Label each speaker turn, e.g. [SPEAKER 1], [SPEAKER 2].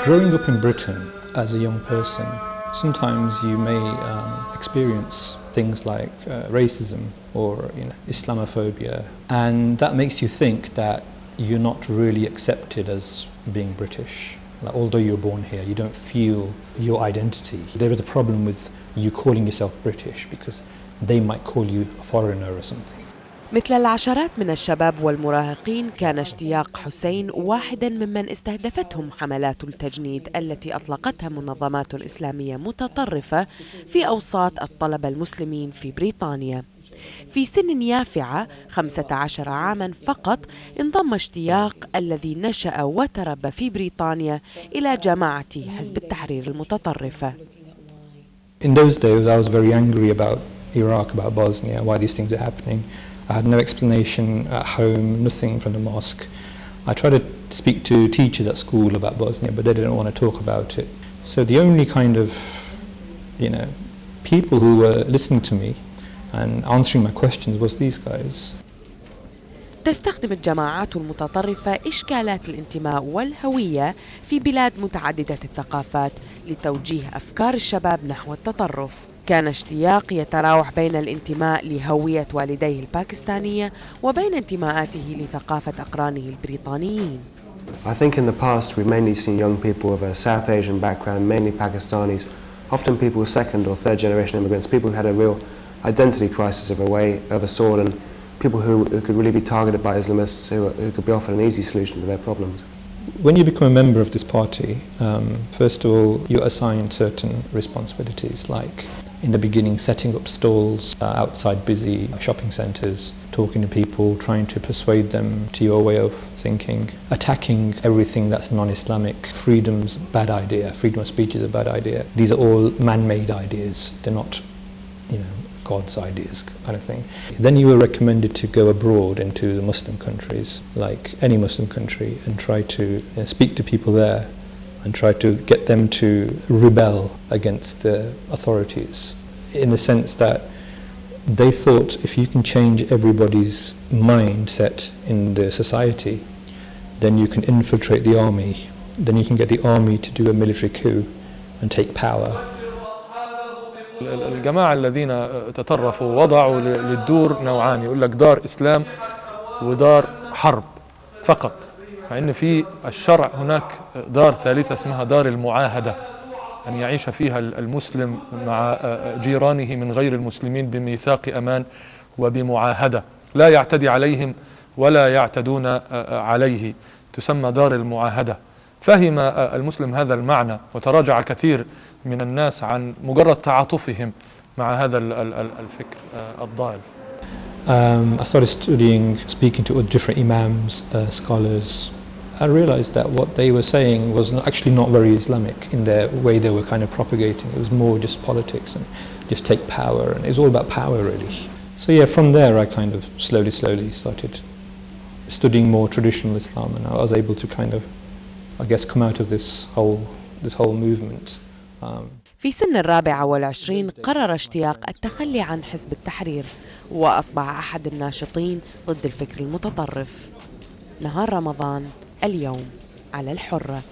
[SPEAKER 1] Growing up in Britain as a young person, sometimes you may experience things like racism or Islamophobia, and that makes you think that you're not really accepted as being British. Like, although you're born here, you don't feel your identity. There is a problem with you calling yourself British because they might call you a foreigner or something.
[SPEAKER 2] مثل العشرات من الشباب والمراهقين كان اشتياق حسين واحدا ممن استهدفتهم حملات التجنيد التي أطلقتها منظمات إسلامية متطرفة في أوساط الطلبة المسلمين في بريطانيا. في سن يافعة 15 عاما فقط انضم اشتياق الذي نشأ وتربى في بريطانيا إلى جماعة حزب التحرير المتطرفة.
[SPEAKER 1] In those days I was very angry about Iraq, about Bosnia, why these things are happening. I had no explanation at home, nothing from the mosque. I tried to speak to teachers at school about Bosnia, but they didn't want to talk about it. So the only kind of, people who were listening to me and answering my questions was these guys.
[SPEAKER 2] تستخدم الجماعات المتطرفة إشكالات الانتماء والهوية في بلاد متعددة الثقافات لتوجيه أفكار الشباب نحو التطرف. كان اشتياق يتراوح بين الانتماء لهوية والديه الباكستانية وبين انتماءاته لثقافة أقرانه البريطانيين.
[SPEAKER 3] I think in the past we've mainly seen young people of a South Asian background, mainly Pakistanis, often people second or third generation immigrants, people who had a real identity crisis of a sort, and people who could really be targeted by Islamists who could be offered an easy solution to their problems.
[SPEAKER 1] When you become a member of this party, first of all, you're assigned certain responsibilities, like in the beginning setting up stalls outside busy shopping centres, talking to people, trying to persuade them to your way of thinking, attacking everything that's non-Islamic. Freedom's a bad idea, freedom of speech is a bad idea. These are all man-made ideas, they're not God's ideas kind of thing. Then you were recommended to go abroad into the Muslim countries, like any Muslim country, and try to speak to people there and try to get them to rebel against the authorities, in the sense that they thought if you can change everybody's mindset in the society, then you can infiltrate the army, then you can get the army to do a military coup and take power.
[SPEAKER 4] الجماعة الذين تطرفوا وضعوا للدور نوعان، يقول لك دار إسلام ودار حرب فقط، مع أن في الشرع هناك دار ثالثة اسمها دار المعاهدة، أن يعيش فيها المسلم مع جيرانه من غير المسلمين بميثاق أمان وبمعاهدة، لا يعتدي عليهم ولا يعتدون عليه، تسمى دار المعاهدة. فهم المسلم هذا المعنى وتراجع كثير من الناس عن مجرد تعاطفهم مع هذا الفكر الضال.
[SPEAKER 1] I started studying, speaking to different imams, scholars. I realized that what they were saying was actually not very Islamic in their way they were kind of propagating. It was more just politics and just take power, and it was all about power really. So yeah, from there I kind of slowly started studying more traditional Islam, and I was able to kind of, I guess, come out of this whole movement.
[SPEAKER 2] في سن 24 قرر اشتياق التخلي عن حزب التحرير وأصبح أحد الناشطين ضد الفكر المتطرف. نهار رمضان، اليوم على الحرة.